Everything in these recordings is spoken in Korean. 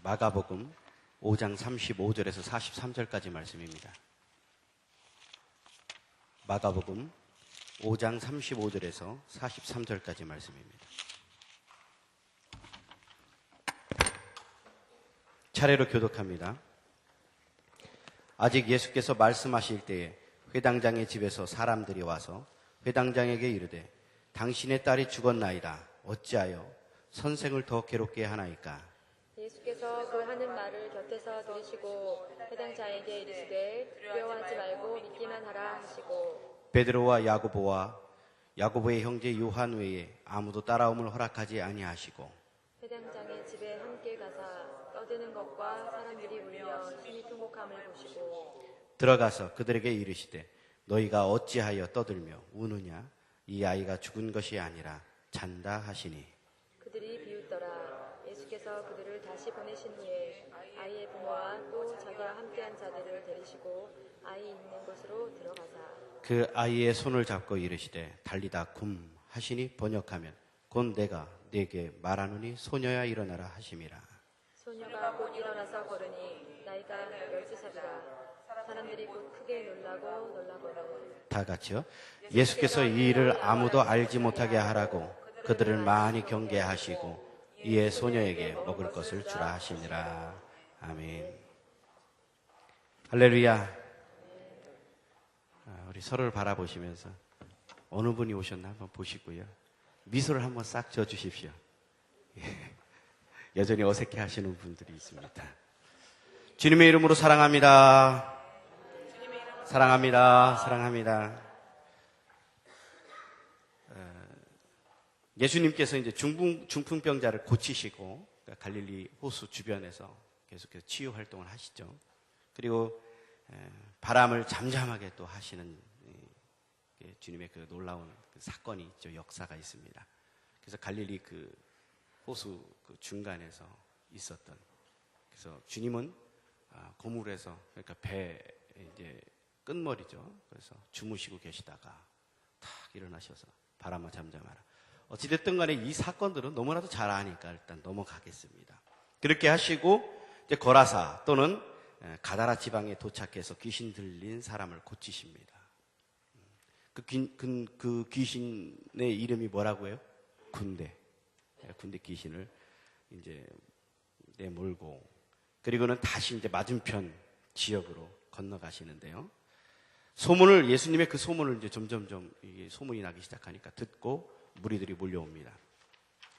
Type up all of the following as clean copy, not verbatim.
마가복음 5장 35절에서 43절까지 말씀입니다. 마가복음 5장 35절에서 43절까지 말씀입니다. 차례로 교독합니다. 아직 예수께서 말씀하실 때에 회당장의 집에서 사람들이 와서 회당장에게 이르되 당신의 딸이 죽었나이다. 어찌하여 선생을 더 괴롭게 하나이까? 예수께서 그 하는 말을 곁에서 들으시고 회당장에게 이르시되 두려워하지 말고 믿기만 하라 하시고 베드로와 야고보의 형제 요한 외에 아무도 따라옴을 허락하지 아니하시고 회당장의 집에 함께 가사 떠드는 것과 사람들이 울려 심히 통곡함을 보시고 들어가서 그들에게 이르시되 너희가 어찌하여 떠들며 우느냐? 이 아이가 죽은 것이 아니라 잔다 하시니 그들이 비웃더라. 예수께서 그들을 다시 보내신 후에 아이의 부모와 또 자기와 함께한 자들을 데리시고 아이 있는 곳으로 들어가사 그 아이의 손을 잡고 이르시되 달리다 굼 하시니 번역하면 곧 내가 네게 말하노니 소녀야 일어나라 하심이라. 소녀가 곧 일어나서 걸으니 나이가 12살이라. 사람들이 곧 크게 놀라거늘 다 같이요. 예수께서 이 일을 아무도 알지 못하게 하라고 그들을 많이 경계하시고 이에 소녀에게 먹을 것을 주라 하시니라. 아멘. 할렐루야. 우리 서로를 바라보시면서 어느 분이 오셨나 한번 보시고요. 미소를 한번 싹 지어주십시오. 여전히 어색해 하시는 분들이 있습니다. 주님의 이름으로 사랑합니다. 사랑합니다. 사랑합니다. 예수님께서 이제 중풍병자를 고치시고 갈릴리 호수 주변에서 계속해서 치유 활동을 하시죠. 그리고 바람을 잠잠하게 또 하시는 주님의 그 놀라운 그 사건이 있죠. 역사가 있습니다. 그래서 갈릴리 그 호수 그 중간에서 있었던. 그래서 주님은 고물에서 그러니까 배 이제 끝머리죠. 그래서 주무시고 계시다가 탁 일어나셔서 바람아 잠잠하라. 어찌됐든 간에 이 사건들은 너무나도 잘 아니까 일단 넘어가겠습니다. 그렇게 하시고 이제 거라사 또는 가다라 지방에 도착해서 귀신 들린 사람을 고치십니다. 그 귀신의 이름이 뭐라고요? 군대 귀신을 이제 내몰고 그리고는 다시 이제 맞은편 지역으로 건너가시는데요. 예수님의 그 소문을 이제 점점점 이게 소문이 나기 시작하니까 듣고 무리들이 몰려옵니다.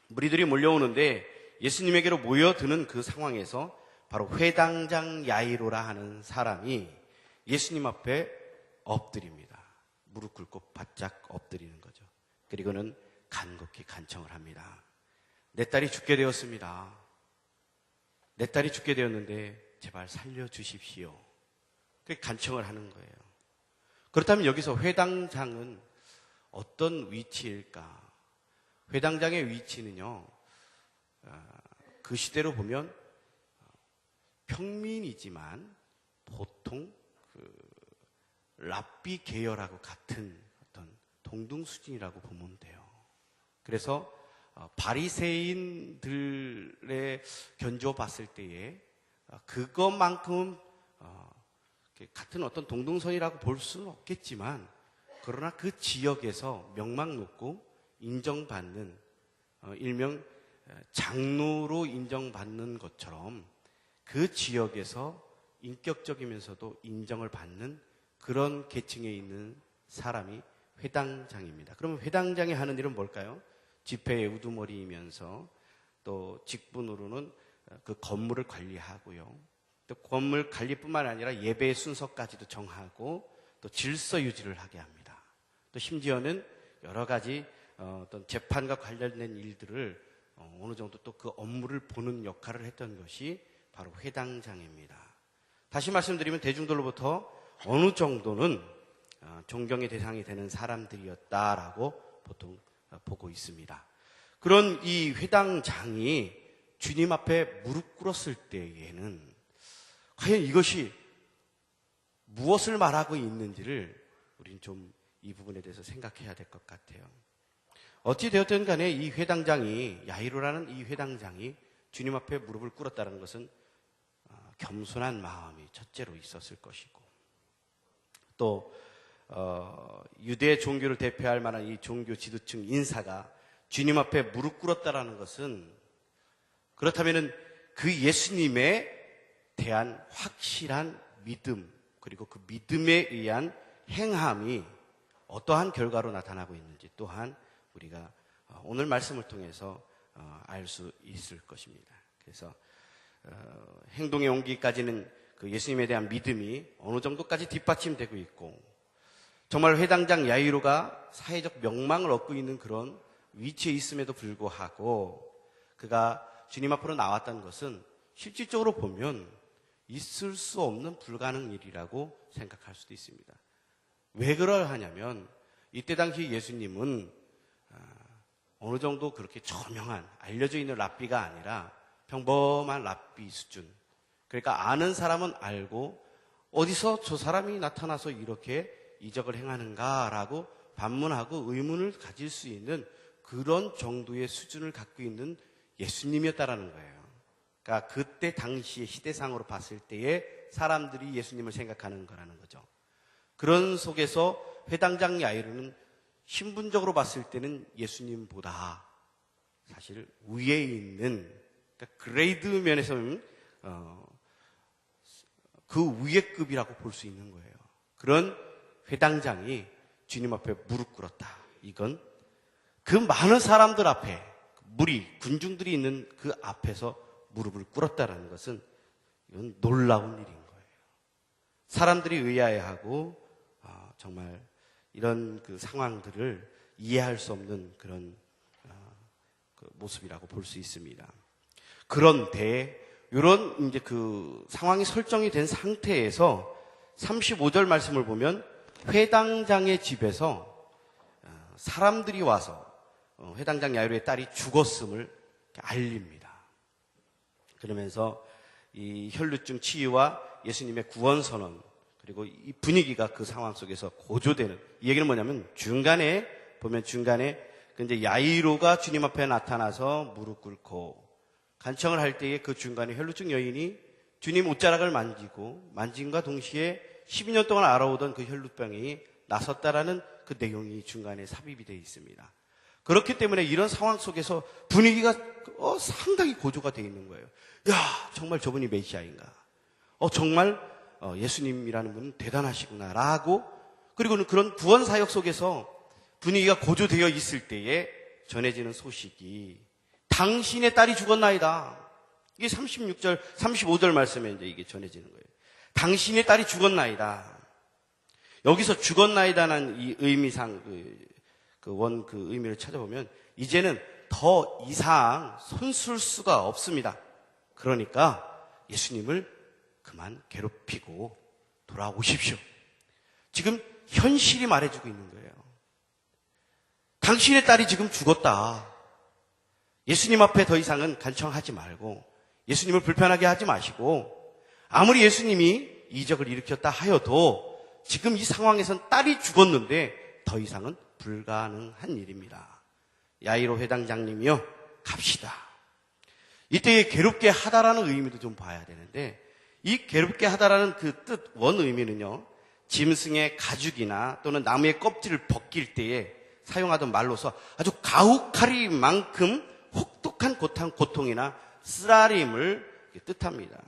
무리들이 몰려오는데 예수님에게로 모여드는 그 상황에서 바로 회당장 야이로라 하는 사람이 예수님 앞에 엎드립니다. 무릎 꿇고 바짝 엎드리는 거죠. 그리고는 간곡히 간청을 합니다. 내 딸이 죽게 되었습니다. 내 딸이 죽게 되었는데 제발 살려주십시오. 그렇게 간청을 하는 거예요. 그렇다면 여기서 회당장은 어떤 위치일까? 회당장의 위치는요, 그 시대로 보면 평민이지만 보통 랍비 계열하고 같은 어떤 동등 수준이라고 보면 돼요. 그래서 바리새인들의 견주어 봤을 때에 그것만큼 같은 어떤 동등선이라고 볼 수는 없겠지만 그러나 그 지역에서 명망 높고 인정받는 일명 장로로 인정받는 것처럼 그 지역에서 인격적이면서도 인정을 받는 그런 계층에 있는 사람이 회당장입니다. 그러면 회당장이 하는 일은 뭘까요? 집회의 우두머리이면서 또 직분으로는 그 건물을 관리하고요. 또 건물 관리뿐만 아니라 예배의 순서까지도 정하고 또 질서 유지를 하게 합니다. 또 심지어는 여러 가지 어떤 재판과 관련된 일들을 어느 정도 또 그 업무를 보는 역할을 했던 것이 바로 회당장입니다. 다시 말씀드리면 대중들로부터 어느 정도는 존경의 대상이 되는 사람들이었다라고 보통 보고 있습니다. 그런 이 회당장이 주님 앞에 무릎 꿇었을 때에는 과연 이것이 무엇을 말하고 있는지를 우리는 좀 이 부분에 대해서 생각해야 될 것 같아요. 어찌 되었든 간에 이 회당장이, 야이로라는 이 회당장이 주님 앞에 무릎을 꿇었다는 것은 겸손한 마음이 첫째로 있었을 것이고, 또 유대 종교를 대표할 만한 이 종교 지도층 인사가 주님 앞에 무릎 꿇었다라는 것은, 그렇다면은 그 예수님에 대한 확실한 믿음, 그리고 그 믿음에 의한 행함이 어떠한 결과로 나타나고 있는지 또한 우리가 오늘 말씀을 통해서 알 수 있을 것입니다. 그래서 행동에 옮기기까지는 그 예수님에 대한 믿음이 어느 정도까지 뒷받침되고 있고, 정말 회당장 야이로가 사회적 명망을 얻고 있는 그런 위치에 있음에도 불구하고 그가 주님 앞으로 나왔다는 것은 실질적으로 보면 있을 수 없는 불가능 일이라고 생각할 수도 있습니다. 왜 그러하냐면 이때 당시 예수님은 어느 정도 그렇게 저명한 알려져 있는 랍비가 아니라 평범한 랍비 수준. 그러니까 아는 사람은 알고 어디서 저 사람이 나타나서 이렇게 이적을 행하는가라고 반문하고 의문을 가질 수 있는 그런 정도의 수준을 갖고 있는 예수님이었다라는 거예요. 그러니까 그때 당시의 시대상으로 봤을 때에 사람들이 예수님을 생각하는 거라는 거죠. 그런 속에서 회당장 야이로는 신분적으로 봤을 때는 예수님보다 사실 위에 있는, 그러니까 그레이드 면에서는 그 위의 급이라고 볼 수 있는 거예요. 그런 회당장이 주님 앞에 무릎 꿇었다. 이건 그 많은 사람들 앞에, 무리, 군중들이 있는 그 앞에서 무릎을 꿇었다라는 것은 이건 놀라운 일인 거예요. 사람들이 의아해하고 정말 이런 그 상황들을 이해할 수 없는 그런 그 모습이라고 볼 수 있습니다. 그런데 이런 이제 그 상황이 설정이 된 상태에서 35절 말씀을 보면 회당장의 집에서 사람들이 와서 회당장 야이로의 딸이 죽었음을 알립니다. 그러면서 이 혈루증 치유와 예수님의 구원 선언, 그리고 이 분위기가 그 상황 속에서 고조되는, 이 얘기는 뭐냐면 중간에 그 이제 야이로가 주님 앞에 나타나서 무릎 꿇고 간청을 할 때에 그 중간에 혈루증 여인이 주님 옷자락을 만짐과 동시에 12년 동안 알아오던 그 혈루병이 나섰다라는 그 내용이 중간에 삽입이 되어 있습니다. 그렇기 때문에 이런 상황 속에서 분위기가 상당히 고조가 되어 있는 거예요. 야, 정말 저분이 메시아인가? 정말 예수님이라는 분은 대단하시구나라고, 그리고는 그런 구원 사역 속에서 분위기가 고조되어 있을 때에 전해지는 소식이 당신의 딸이 죽었나이다. 이게 35절 말씀에 이제 이게 전해지는 거예요. 당신의 딸이 죽었나이다. 여기서 죽었나이다는 이 의미상 그 의미를 찾아보면 이제는 더 이상 손쓸 수가 없습니다. 그러니까 예수님을 그만 괴롭히고 돌아오십시오. 지금 현실이 말해주고 있는 거예요. 당신의 딸이 지금 죽었다. 예수님 앞에 더 이상은 간청하지 말고 예수님을 불편하게 하지 마시고, 아무리 예수님이 이적을 일으켰다 하여도 지금 이 상황에선 딸이 죽었는데 더 이상은 불가능한 일입니다. 야이로 회당장님이요, 갑시다. 이때에 괴롭게 하다라는 의미도 좀 봐야 되는데, 이 괴롭게 하다라는 그 뜻 원 의미는요, 짐승의 가죽이나 또는 나무의 껍질을 벗길 때에 사용하던 말로서 아주 가혹하리만큼 혹독한 고통이나 쓰라림을 뜻합니다.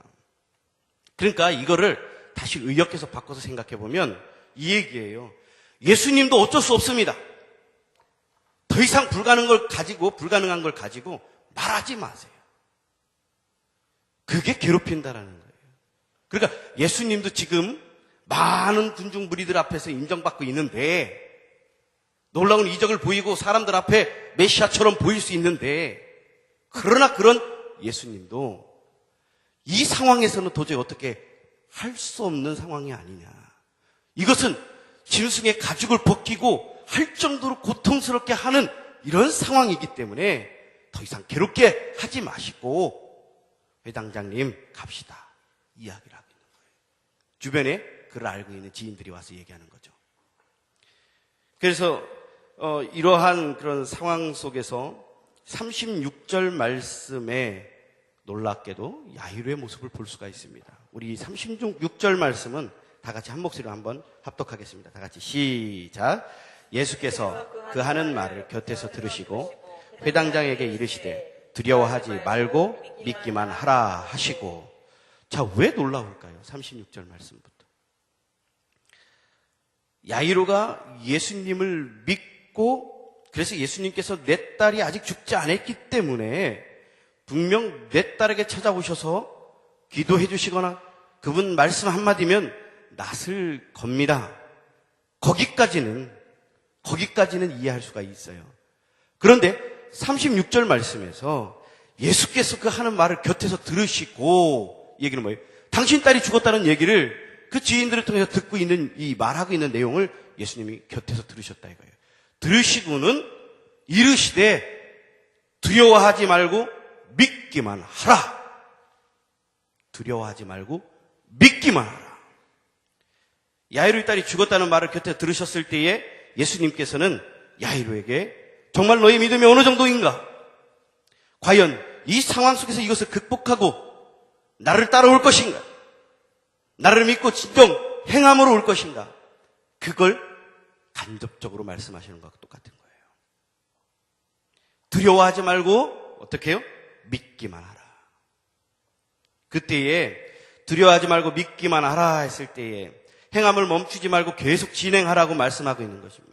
그러니까 이거를 다시 의역해서 바꿔서 생각해 보면 이 얘기예요. 예수님도 어쩔 수 없습니다. 더 이상 불가능한 걸 가지고 말하지 마세요. 그게 괴롭힌다라는 거예요. 그러니까 예수님도 지금 많은 군중 무리들 앞에서 인정받고 있는데, 놀라운 이적을 보이고 사람들 앞에 메시아처럼 보일 수 있는데, 그러나 그런 예수님도 이 상황에서는 도저히 어떻게 할 수 없는 상황이 아니냐. 이것은 짐승의 가죽을 벗기고 할 정도로 고통스럽게 하는 이런 상황이기 때문에 더 이상 괴롭게 하지 마시고 회당장님 갑시다. 이야기를 하고 있는 거예요. 주변에 그를 알고 있는 지인들이 와서 얘기하는 거죠. 그래서 이러한 그런 상황 속에서 36절 말씀에 놀랍게도 야이로의 모습을 볼 수가 있습니다. 우리 36절 말씀은 다 같이 한 목소리로 한번 합독하겠습니다. 다 같이 시작. 예수께서 그 하는 말을 곁에서 들으시고 회당장에게 이르시되 두려워하지 말고 믿기만 하라 하시고. 자, 왜 놀라울까요? 36절 말씀부터. 야이로가 예수님을 믿고, 그래서 예수님께서 내 딸이 아직 죽지 않았기 때문에 분명 내 딸에게 찾아오셔서 기도해 주시거나 그분 말씀 한마디면 낯을 겁니다. 거기까지는 이해할 수가 있어요. 그런데 36절 말씀에서 예수께서 그 하는 말을 곁에서 들으시고, 얘기는 뭐예요? 당신 딸이 죽었다는 얘기를 그 지인들을 통해서 듣고 있는, 이 말하고 있는 내용을 예수님이 곁에서 들으셨다 이거예요. 들으시고는 이르시되 두려워하지 말고 믿기만 하라. 두려워하지 말고 믿기만 하라. 야이로의 딸이 죽었다는 말을 곁에 들으셨을 때에 예수님께서는 야이로에게 정말 너의 믿음이 어느 정도인가? 과연 이 상황 속에서 이것을 극복하고 나를 따라올 것인가? 나를 믿고 진정 행함으로 올 것인가? 그걸 간접적으로 말씀하시는 것과 똑같은 거예요. 두려워하지 말고 어떻게 해요? 믿기만 하라. 그때에 두려워하지 말고 믿기만 하라 했을 때에 행함을 멈추지 말고 계속 진행하라고 말씀하고 있는 것입니다.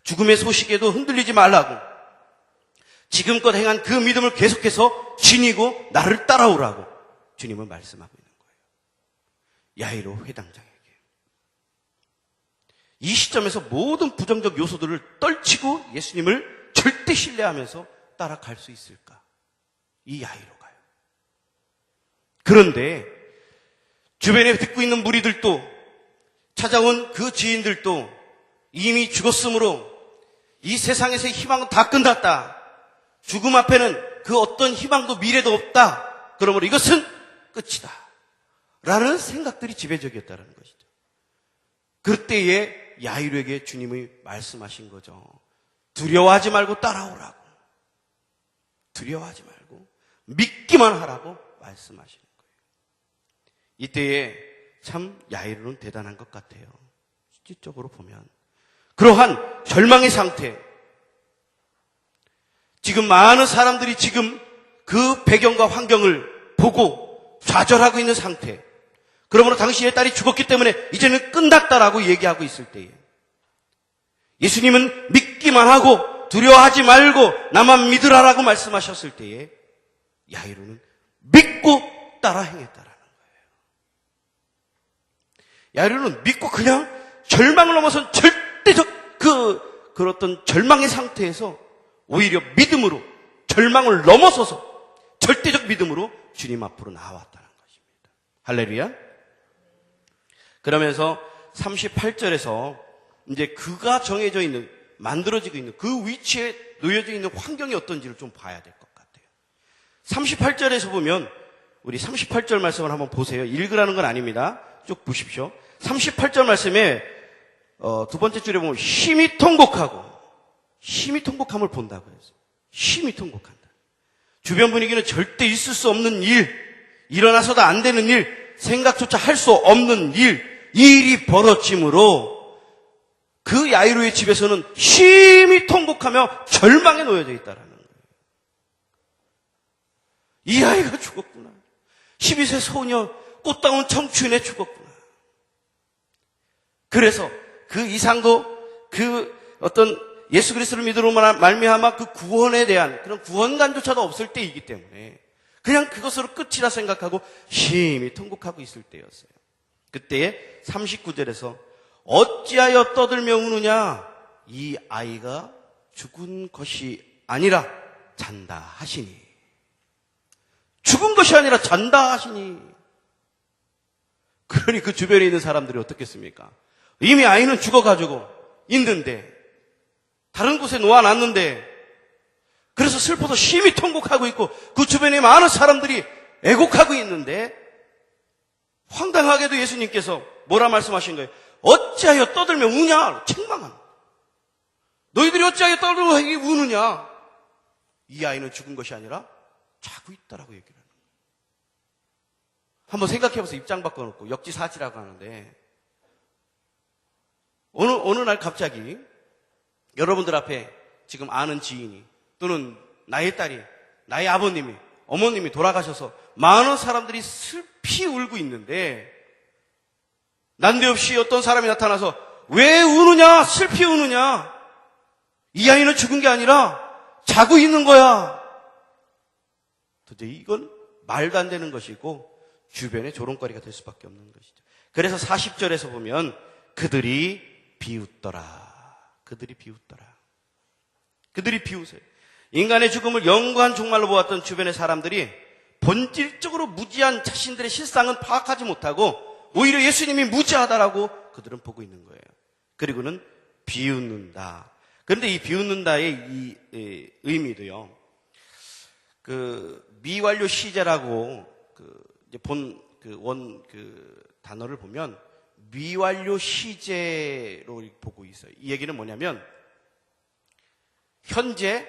죽음의 소식에도 흔들리지 말라고, 지금껏 행한 그 믿음을 계속해서 지니고 나를 따라오라고 주님은 말씀하고 있는 거예요. 야이로 회당장에게. 이 시점에서 모든 부정적 요소들을 떨치고 예수님을 절대 신뢰하면서 따라갈 수 있을까? 이 야이로가요. 그런데 주변에 듣고 있는 무리들도, 찾아온 그 지인들도 이미 죽었으므로 이 세상에서의 희망은 다 끝났다. 죽음 앞에는 그 어떤 희망도 미래도 없다. 그러므로 이것은 끝이다. 라는 생각들이 지배적이었다는 것이죠. 그때에 야이로에게 주님이 말씀하신 거죠. 두려워하지 말고 따라오라고. 두려워하지 말고 믿기만 하라고 말씀하시는 거예요. 이때에 참 야이로는 대단한 것 같아요. 실질적으로 보면. 그러한 절망의 상태, 지금 많은 사람들이 지금 그 배경과 환경을 보고 좌절하고 있는 상태, 그러므로 당신의 딸이 죽었기 때문에 이제는 끝났다라고 얘기하고 있을 때에 예수님은 믿기만 하고 두려워하지 말고 나만 믿으라라고 말씀하셨을 때에 야이로는 믿고 따라 행했다라는 거예요. 야이로는 믿고 그냥 절망을 넘어선 절대적 그 어떤 절망의 상태에서 오히려 믿음으로, 절망을 넘어서서 절대적 믿음으로 주님 앞으로 나왔다는 것입니다. 할렐루야. 그러면서 38절에서 이제 그가 정해져 있는, 만들어지고 있는 그 위치에 놓여져 있는 환경이 어떤지를 좀 봐야 될 것 같아요. 38절에서 보면, 우리 38절 말씀을 한번 보세요. 읽으라는 건 아닙니다. 쭉 보십시오. 38절 말씀에 두 번째 줄에 보면 심히 통곡함을 본다고 해서 심히 통곡한다. 주변 분위기는 절대 있을 수 없는 일, 일어나서도 안 되는 일, 생각조차 할 수 없는 일이 벌어짐으로 그 야이로의 집에서는 심히 통곡하며 절망에 놓여져 있다라는 거예요. 이 아이가 죽었구나. 12세 소녀, 꽃다운 청춘에 죽었구나. 그래서 그 이상도, 그 어떤 예수 그리스도를 믿음으로 말미암아 그 구원에 대한 그런 구원관조차도 없을 때이기 때문에 그냥 그것으로 끝이라 생각하고 심히 통곡하고 있을 때였어요. 그때에 39절에서 어찌하여 떠들며 우느냐, 이 아이가 죽은 것이 아니라 잔다 하시니. 죽은 것이 아니라 잔다 하시니. 그러니 그 주변에 있는 사람들이 어떻겠습니까? 이미 아이는 죽어가지고 있는데, 다른 곳에 놓아놨는데, 그래서 슬퍼서 심히 통곡하고 있고 그 주변에 많은 사람들이 애곡하고 있는데, 황당하게도 예수님께서 뭐라 말씀하신 거예요? 어찌하여 떠들며 우냐? 책망한. 너희들이 어찌하여 떠들며 우느냐? 이 아이는 죽은 것이 아니라 자고 있다라고 얘기를 하는 거예요. 한번 생각해보세요. 입장 바꿔놓고 역지사지라고 하는데 어느 날 갑자기 여러분들 앞에 지금 아는 지인이 또는 나의 딸이, 나의 아버님이, 어머님이 돌아가셔서 많은 사람들이 슬피 울고 있는데 난데없이 어떤 사람이 나타나서 왜 우느냐, 슬피 우느냐, 이 아이는 죽은 게 아니라 자고 있는 거야. 도저히 이건 말도 안 되는 것이고 주변의 조롱거리가 될 수밖에 없는 것이죠. 그래서 40절에서 보면 그들이 비웃더라. 그들이 비웃더라. 그들이 비웃어요. 인간의 죽음을 영구한 종말로 보았던 주변의 사람들이 본질적으로 무지한 자신들의 실상은 파악하지 못하고 오히려 예수님이 무지하다라고 그들은 보고 있는 거예요. 그리고는 비웃는다. 그런데 이 비웃는다의 이 의미도요. 미완료 시제라고 단어를 보면 미완료 시제로 보고 있어요. 이 얘기는 뭐냐면 현재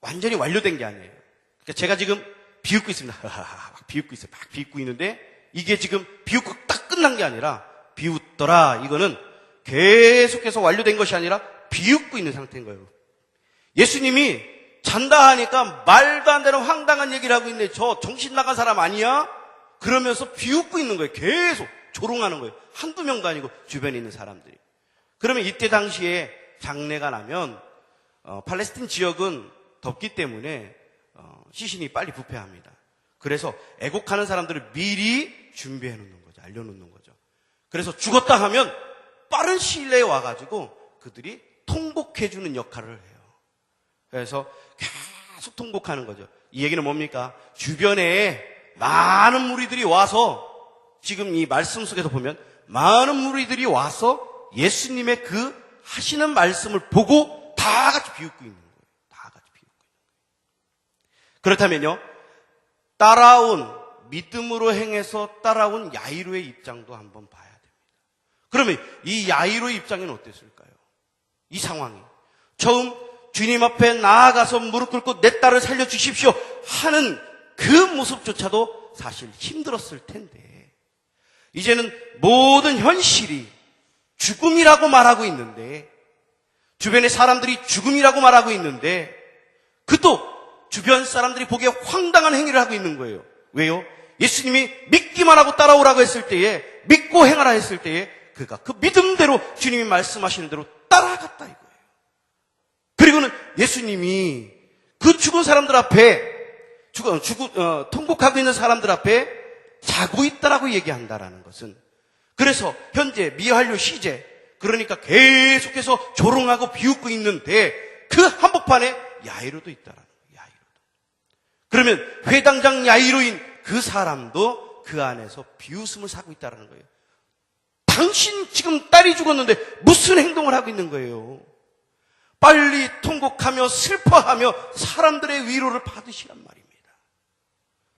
완전히 완료된 게 아니에요. 그러니까 제가 지금 비웃고 있습니다. 막 비웃고 있어요. 막 비웃고 있는데 이게 지금 비웃고 딱 끝난 게 아니라 비웃더라. 이거는 계속해서 완료된 것이 아니라 비웃고 있는 상태인 거예요. 예수님이 잔다 하니까 말도 안 되는 황당한 얘기를 하고 있는데 저 정신 나간 사람 아니야? 그러면서 비웃고 있는 거예요. 계속 조롱하는 거예요. 한두 명도 아니고 주변에 있는 사람들이. 그러면 이때 당시에 장례가 나면 팔레스틴 지역은 덥기 때문에 시신이 빨리 부패합니다. 그래서 애곡하는 사람들을 미리 준비해 놓는 거죠. 알려놓는 거죠. 그래서 죽었다 하면 빠른 시일 내에 와가지고 그들이 통곡해주는 역할을 해요. 그래서 계속 통곡하는 거죠. 이 얘기는 뭡니까? 주변에 많은 무리들이 와서 지금 이 말씀 속에서 보면 많은 무리들이 와서 예수님의 그 하시는 말씀을 보고 다 같이 비웃고 있는 거예요. 다 같이 비웃고 있는 거예요. 그렇다면요, 따라온 믿음으로 행해서 따라온 야이로의 입장도 한번 봐야 됩니다. 그러면 이 야이로의 입장에는 어땠을까요? 이 상황이 처음 주님 앞에 나아가서 무릎 꿇고 내 딸을 살려주십시오 하는 그 모습조차도 사실 힘들었을 텐데 이제는 모든 현실이 죽음이라고 말하고 있는데 주변의 사람들이 죽음이라고 말하고 있는데 그도 주변 사람들이 보기에 황당한 행위를 하고 있는 거예요. 왜요? 예수님이 믿기만 하고 따라오라고 했을 때에 믿고 행하라 했을 때에 그가 그 믿음대로 주님이 말씀하시는 대로 따라갔다 이거예요. 그리고는 예수님이 그 죽은 사람들 앞에 통곡하고 있는 사람들 앞에 자고 있다라고 얘기한다라는 것은 그래서 현재 미완료 시제 그러니까 계속해서 조롱하고 비웃고 있는데 그 한복판에 야이로도 있다라는 거예요. 야이로도. 그러면 회당장 야이로인 그 사람도 그 안에서 비웃음을 사고 있다라는 거예요. 당신 지금 딸이 죽었는데 무슨 행동을 하고 있는 거예요? 빨리 통곡하며 슬퍼하며 사람들의 위로를 받으시란 말입니다.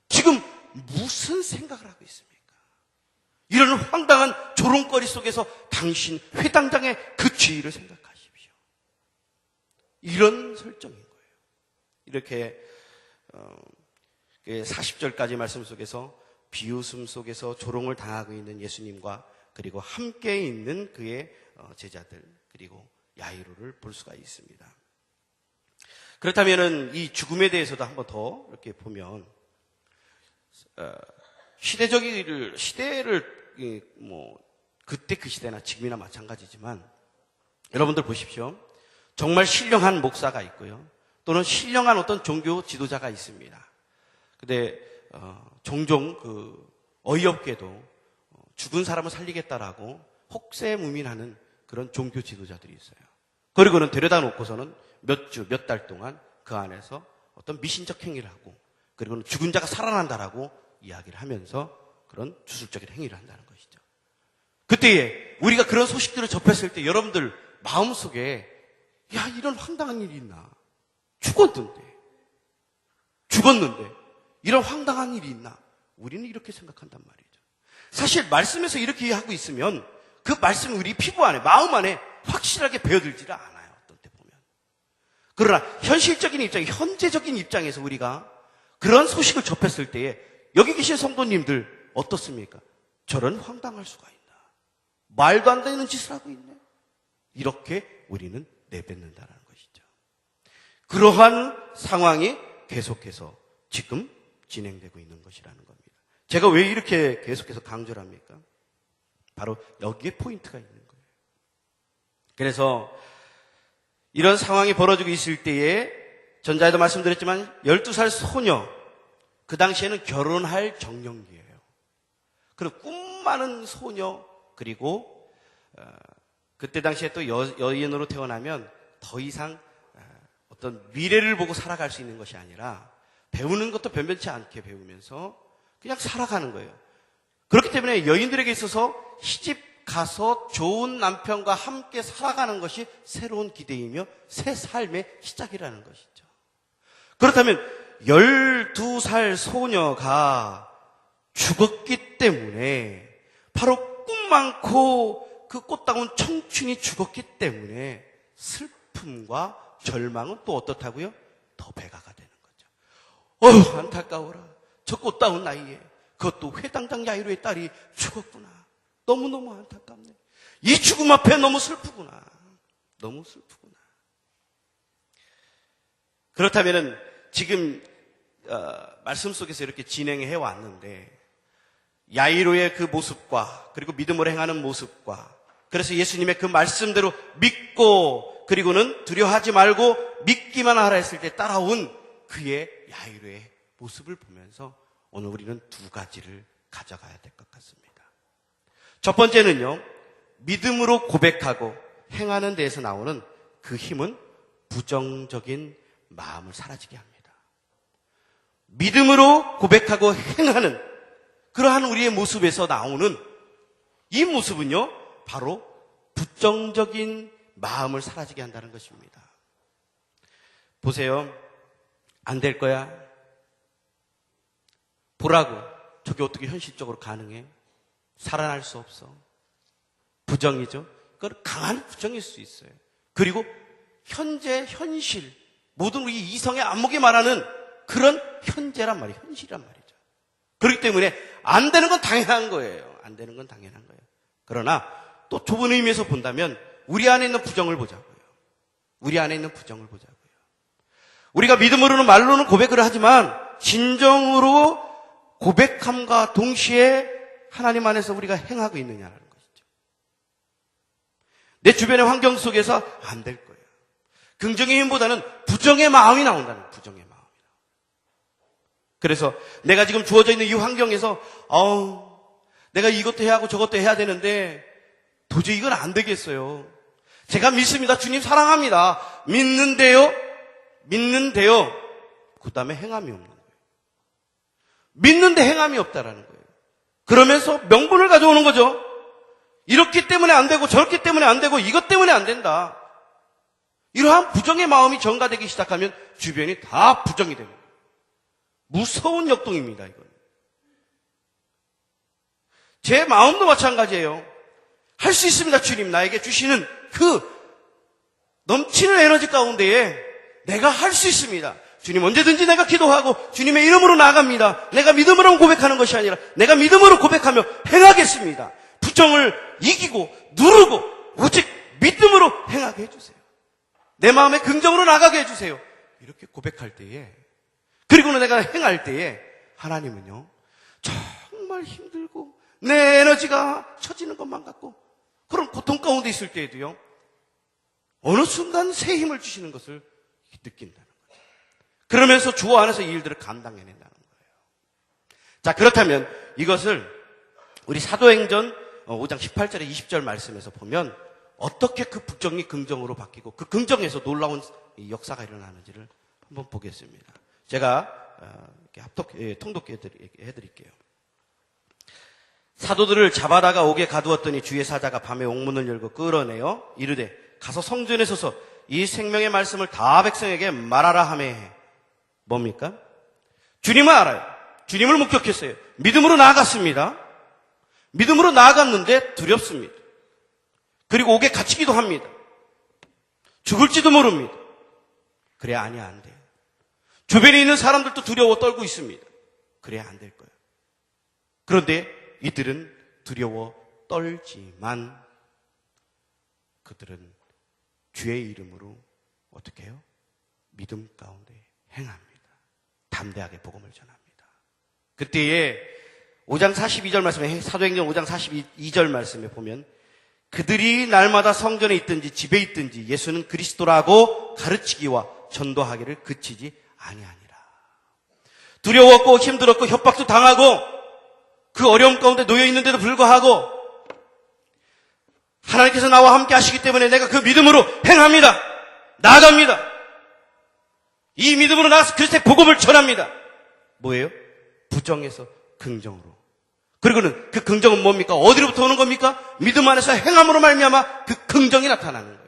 지금 무슨 생각을 하고 있습니까? 이런 황당한 조롱거리 속에서 당신 회당장의 그 죄를 생각하십시오. 이런 설정인 거예요. 이렇게 40절까지 말씀 속에서 비웃음 속에서 조롱을 당하고 있는 예수님과 그리고 함께 있는 그의 제자들 그리고 야이로를 볼 수가 있습니다. 그렇다면은 이 죽음에 대해서도 한번 더 이렇게 보면 시대를 그때 그 시대나 지금이나 마찬가지지만 여러분들 보십시오. 정말 신령한 목사가 있고요. 또는 신령한 어떤 종교 지도자가 있습니다. 근데 종종 어이없게도 죽은 사람을 살리겠다라고 혹세무민하는 그런 종교 지도자들이 있어요. 그리고는 데려다 놓고서는 몇 주, 몇 달 동안 그 안에서 어떤 미신적 행위를 하고 그리고는 죽은 자가 살아난다라고 이야기를 하면서 그런 주술적인 행위를 한다는 것이죠. 그때에 우리가 그런 소식들을 접했을 때 여러분들 마음속에 야 이런 황당한 일이 있나? 죽었는데 이런 황당한 일이 있나? 우리는 이렇게 생각한단 말이죠. 사실 말씀에서 이렇게 하고 있으면 그 말씀이 우리 피부 안에 마음 안에 확실하게 배어들지를 않아요. 어떤 때 보면. 그러나 현실적인 입장, 현재적인 입장에서 우리가 그런 소식을 접했을 때에 여기 계신 성도님들 어떻습니까? 저런 황당할 수가 있나? 말도 안 되는 짓을 하고 있네. 이렇게 우리는 내뱉는다는 것이죠. 그러한 상황이 계속해서 지금 진행되고 있는 것이라는 겁니다. 제가 왜 이렇게 계속해서 강조를 합니까? 바로 여기에 포인트가 있는 거예요. 그래서 이런 상황이 벌어지고 있을 때에 전자에도 말씀드렸지만 12살 소녀, 그 당시에는 결혼할 정년기예요. 그리고 꿈 많은 소녀, 그리고 그때 당시에 또 여인으로 태어나면 더 이상 어떤 미래를 보고 살아갈 수 있는 것이 아니라 배우는 것도 변변치 않게 배우면서 그냥 살아가는 거예요. 그렇기 때문에 여인들에게 있어서 시집 가서 좋은 남편과 함께 살아가는 것이 새로운 기대이며 새 삶의 시작이라는 것이죠. 그렇다면 12살 소녀가 죽었기 때문에, 바로 꿈 많고 그 꽃다운 청춘이 죽었기 때문에 슬픔과 절망은 또 어떻다고요? 더 배가가 되는 거죠. 어휴, 안타까워라. 저 꽃다운 나이에 그것도 회당장 야이로의 딸이 죽었구나. 너무너무 안타깝네. 이 죽음 앞에 너무 슬프구나. 너무 슬프구나. 그렇다면은 지금 말씀 속에서 이렇게 진행해 왔는데, 야이로의 그 모습과 그리고 믿음으로 행하는 모습과, 그래서 예수님의 그 말씀대로 믿고 그리고는 두려워하지 말고 믿기만 하라 했을 때 따라온 그의 야이로의 모습을 보면서 오늘 우리는 두 가지를 가져가야 될 것 같습니다. 첫 번째는요, 믿음으로 고백하고 행하는 데에서 나오는 그 힘은 부정적인 마음을 사라지게 합니다. 믿음으로 고백하고 행하는 그러한 우리의 모습에서 나오는 이 모습은요, 바로 부정적인 마음을 사라지게 한다는 것입니다. 보세요. 안 될 거야. 보라고. 저게 어떻게 현실적으로 가능해? 살아날 수 없어. 부정이죠. 그건 강한 부정일 수 있어요. 그리고 현재, 현실, 모든 우리 이성의 안목이 말하는 그런 현재란 말이에요. 현실이란 말이죠. 그렇기 때문에 안 되는 건 당연한 거예요. 안 되는 건 당연한 거예요. 그러나 또 좁은 의미에서 본다면 우리 안에 있는 부정을 보자고요. 우리 안에 있는 부정을 보자고요. 우리가 믿음으로는 말로는 고백을 하지만 진정으로 고백함과 동시에 하나님 안에서 우리가 행하고 있느냐라는 것이죠. 내 주변의 환경 속에서 안 될 거예요. 긍정의 힘보다는 부정의 마음이 나온다는 거예요. 부정의 마음이. 그래서 내가 지금 주어져 있는 이 환경에서 내가 이것도 해야 하고 저것도 해야 되는데 도저히 이건 안 되겠어요. 제가 믿습니다. 주님 사랑합니다. 믿는데요. 그 다음에 행함이 없는 거예요. 믿는데 행함이 없다라는 거예요. 그러면서 명분을 가져오는 거죠. 이렇기 때문에 안 되고 저렇기 때문에 안 되고 이것 때문에 안 된다. 이러한 부정의 마음이 전가되기 시작하면 주변이 다 부정이 됩니다. 무서운 역동입니다, 이건. 제 마음도 마찬가지예요. 할 수 있습니다, 주님. 나에게 주시는 그 넘치는 에너지 가운데에 내가 할 수 있습니다. 주님, 언제든지 내가 기도하고 주님의 이름으로 나아갑니다. 내가 믿음으로 고백하는 것이 아니라 내가 믿음으로 고백하며 행하겠습니다. 부정을 이기고 누르고 오직 믿음으로 행하게 해주세요. 내 마음에 긍정으로 나가게 해주세요. 이렇게 고백할 때에, 그리고는 내가 행할 때에 하나님은요, 정말 힘들고 내 에너지가 처지는 것만 같고 그런 고통 가운데 있을 때에도요, 어느 순간 새 힘을 주시는 것을 느낀다는 거죠. 그러면서 주 안에서 이 일들을 감당해낸다는 거예요. 자, 그렇다면 이것을 우리 사도행전 5장 18절에 20절 말씀에서 보면 어떻게 그 부정이 긍정으로 바뀌고 그 긍정에서 놀라운 역사가 일어나는지를 한번 보겠습니다. 제가 통독해 드릴게요. 사도들을 잡아다가 옥에 가두었더니 주의 사자가 밤에 옥문을 열고 끌어내어 이르되 가서 성전에 서서 이 생명의 말씀을 다 백성에게 말하라 하매. 뭡니까? 주님을 알아요. 주님을 목격했어요. 믿음으로 나아갔습니다. 믿음으로 나아갔는데 두렵습니다. 그리고 옥에 갇히기도 합니다. 죽을지도 모릅니다. 그래야 아니야, 안 돼요. 주변에 있는 사람들도 두려워 떨고 있습니다. 그래야 안 될 거예요. 그런데 이들은 두려워 떨지만 그들은 주의 이름으로 어떻게 해요? 믿음 가운데 행합니다. 담대하게 복음을 전합니다. 그때에 5장 42절 말씀에, 사도행전 5장 42절 말씀에 보면 그들이 날마다 성전에 있든지 집에 있든지 예수는 그리스도라고 가르치기와 전도하기를 그치지 아니하니라. 두려웠고 힘들었고 협박도 당하고 그 어려움 가운데 놓여 있는데도 불구하고 하나님께서 나와 함께 하시기 때문에 내가 그 믿음으로 행합니다. 나아갑니다. 이 믿음으로 나가서 그리스도의 복음을 전합니다. 뭐예요? 부정에서 긍정으로. 그리고는 그 긍정은 뭡니까? 어디로부터 오는 겁니까? 믿음 안에서 행함으로 말미암아 그 긍정이 나타나는 거예요.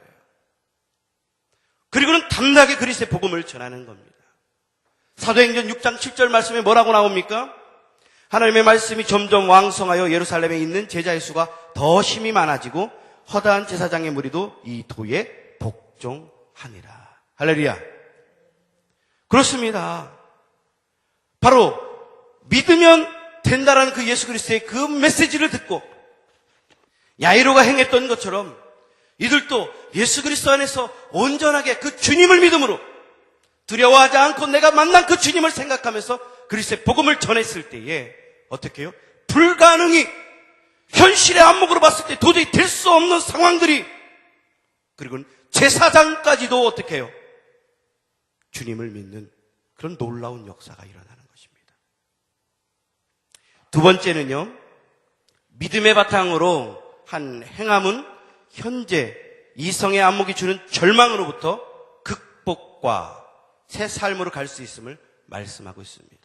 그리고는 담대하게 그리스도의 복음을 전하는 겁니다. 사도행전 6장 7절 말씀에 뭐라고 나옵니까? 하나님의 말씀이 점점 왕성하여 예루살렘에 있는 제자의 수가 더 힘이 많아지고 허다한 제사장의 무리도 이 도에 복종하니라. 할렐루야. 그렇습니다. 바로 믿으면 된다라는 그 예수 그리스도의 그 메시지를 듣고 야이로가 행했던 것처럼 이들도 예수 그리스도 안에서 온전하게 그 주님을 믿음으로 두려워하지 않고 내가 만난 그 주님을 생각하면서 그리스도의 복음을 전했을 때에 어떻게 해요? 불가능이 현실의 안목으로 봤을 때 도저히 될 수 없는 상황들이, 그리고 제사장까지도 어떻게 해요? 주님을 믿는 그런 놀라운 역사가 일어나는 것입니다. 두 번째는요, 믿음의 바탕으로 한 행함은 현재 이성의 안목이 주는 절망으로부터 극복과 새 삶으로 갈 수 있음을 말씀하고 있습니다.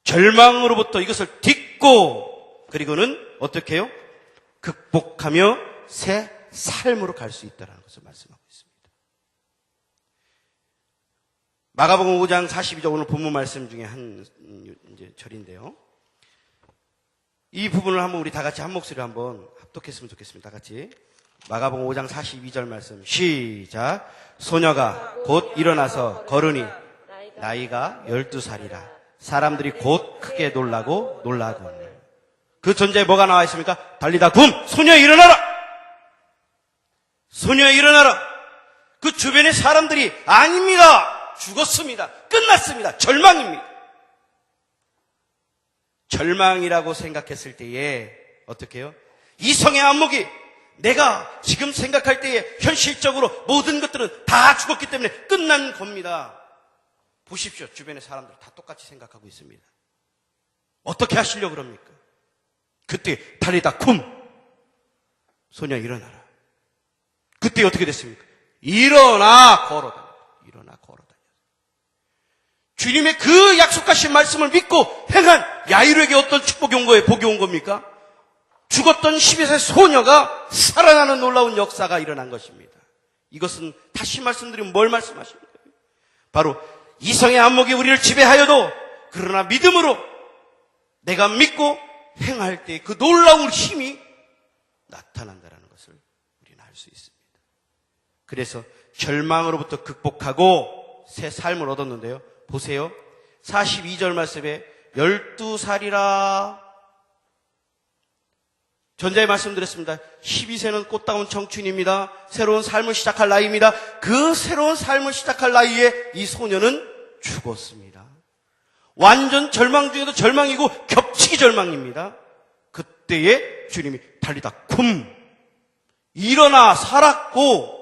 절망으로부터 이것을 딛고 그리고는 어떻게 해요? 극복하며 새 삶으로 갈 수 있다는 것을 말씀하고 있습니다. 마가복음 5장 42절 오늘 본문 말씀 중에 한 이제 절인데요. 이 부분을 한번 우리 다 같이 한 목소리로 한번 합독했으면 좋겠습니다. 다 같이. 마가복음 5장 42절 말씀 시작. 소녀가 곧 일어나서 걸으니 나이가 12살이라 사람들이 곧 크게 놀라고 그 전제에 뭐가 나와 있습니까? 달리다 굼! 소녀 일어나라! 소녀 일어나라! 그 주변의 사람들이 아닙니다! 죽었습니다. 끝났습니다. 절망입니다. 절망이라고 생각했을 때에 어떻게 해요? 이성의 안목이 내가 지금 생각할 때에 현실적으로 모든 것들은 다 죽었기 때문에 끝난 겁니다. 보십시오. 주변의 사람들 다 똑같이 생각하고 있습니다. 어떻게 하시려고 그럽니까? 그때 달리다 쿰! 소녀 일어나라. 그때 어떻게 됐습니까? 일어나 걸어다녔다. 주님의 그 약속하신 말씀을 믿고 행한 야이로에게 어떤 축복이 온 거예요? 복이 온 겁니까? 죽었던 12세 소녀가 살아나는 놀라운 역사가 일어난 것입니다. 이것은 다시 말씀드리면 뭘 말씀하시는 거예요? 바로 이성의 안목이 우리를 지배하여도 그러나 믿음으로 내가 믿고 행할 때 그 놀라운 힘이 나타난다는 것을 우리는 알 수 있습니다. 그래서 절망으로부터 극복하고 새 삶을 얻었는데요. 보세요. 42절 말씀에 12살이라 전자에 말씀드렸습니다. 12세는 꽃다운 청춘입니다. 새로운 삶을 시작할 나이입니다. 그 새로운 삶을 시작할 나이에 이 소녀는 죽었습니다. 완전 절망 중에도 절망이고 겹치기 절망입니다. 그때에 주님이 달리다 쿰! 일어나 살았고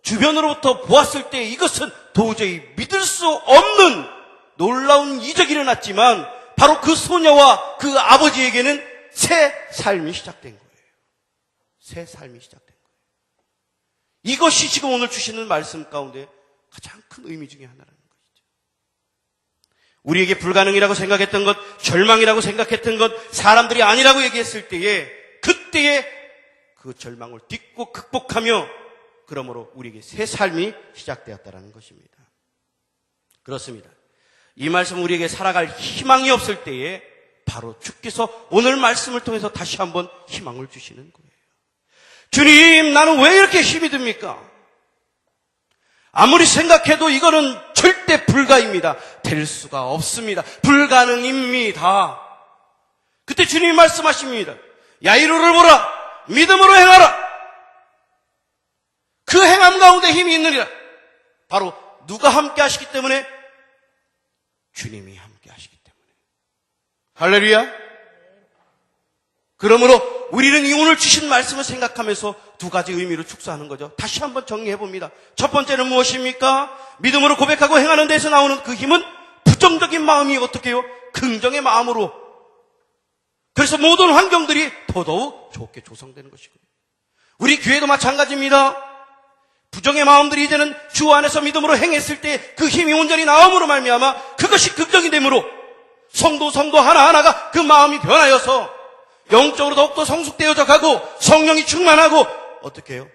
주변으로부터 보았을 때 이것은 도저히 믿을 수 없는 놀라운 이적이 일어났지만 바로 그 소녀와 그 아버지에게는 새 삶이 시작된 거예요. 새 삶이 시작된 거예요. 이것이 지금 오늘 주시는 말씀 가운데 가장 큰 의미 중에 하나라는 것이죠. 우리에게 불가능이라고 생각했던 것, 절망이라고 생각했던 것, 사람들이 아니라고 얘기했을 때에 그때에 그 절망을 딛고 극복하며 그러므로 우리에게 새 삶이 시작되었다는 것입니다. 그렇습니다. 이 말씀 우리에게 살아갈 희망이 없을 때에 바로 주께서 오늘 말씀을 통해서 다시 한번 희망을 주시는 거예요. 주님, 나는 왜 이렇게 힘이 듭니까? 아무리 생각해도 이거는 절대 불가입니다. 될 수가 없습니다. 불가능입니다. 그때 주님이 말씀하십니다. 야이로를 보라. 믿음으로 행하라. 그 행함 가운데 힘이 있느니라. 바로 누가 함께 하시기 때문에? 주님이 함께 하시기 때문에. 할렐루야. 그러므로 우리는 이 오늘 주신 말씀을 생각하면서 두 가지 의미로 축소하는 거죠. 다시 한번 정리해 봅니다. 첫 번째는 무엇입니까? 믿음으로 고백하고 행하는 데서 나오는 그 힘은 부정적인 마음이 어떻게 해요? 긍정의 마음으로. 그래서 모든 환경들이 더더욱 좋게 조성되는 것이고요. 우리 교회도 마찬가지입니다. 부정의 마음들이 이제는 주 안에서 믿음으로 행했을 때 그 힘이 온전히 나옴으로 말미암아 그것이 긍정이 되므로 성도 하나하나가 그 마음이 변하여서 영적으로 더욱더 성숙되어져 가고 성령이 충만하고 어떻게 해요?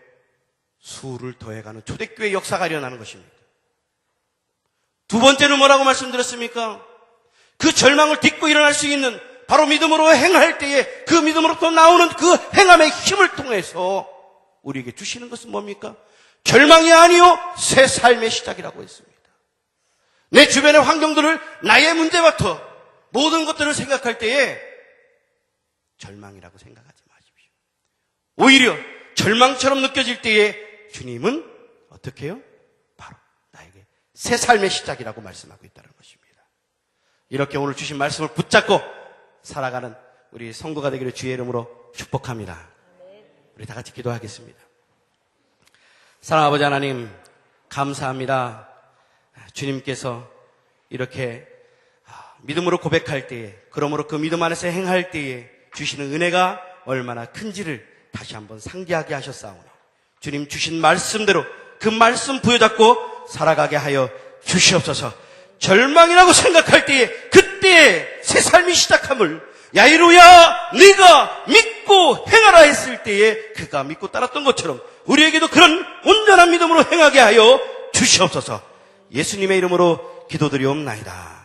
수를 더해가는 초대교회 역사가 일어나는 것입니다. 두 번째는 뭐라고 말씀드렸습니까? 그 절망을 딛고 일어날 수 있는 바로 믿음으로 행할 때에 그 믿음으로부터 나오는 그 행함의 힘을 통해서 우리에게 주시는 것은 뭡니까? 절망이 아니요 새 삶의 시작이라고 했습니다. 내 주변의 환경들을 나의 문제부터 모든 것들을 생각할 때에 절망이라고 생각하지 마십시오. 오히려 절망처럼 느껴질 때에 주님은 어떻게 해요? 바로 나에게 새 삶의 시작이라고 말씀하고 있다는 것입니다. 이렇게 오늘 주신 말씀을 붙잡고 살아가는 우리 성도가 되기를 주의 이름으로 축복합니다. 우리 다 같이 기도하겠습니다. 사랑하는 아버지 하나님, 감사합니다. 주님께서 이렇게 믿음으로 고백할 때에, 그러므로 그 믿음 안에서 행할 때에 주시는 은혜가 얼마나 큰지를 다시 한번 상기하게 하셨사오니 주님 주신 말씀대로 그 말씀 부여잡고 살아가게 하여 주시옵소서. 절망이라고 생각할 때에 그때에 새 삶이 시작함을 야이로야 네가 믿고 행하라 했을 때에 그가 믿고 따랐던 것처럼 우리에게도 그런 온전한 믿음으로 행하게 하여 주시옵소서. 예수님의 이름으로 기도드리옵나이다.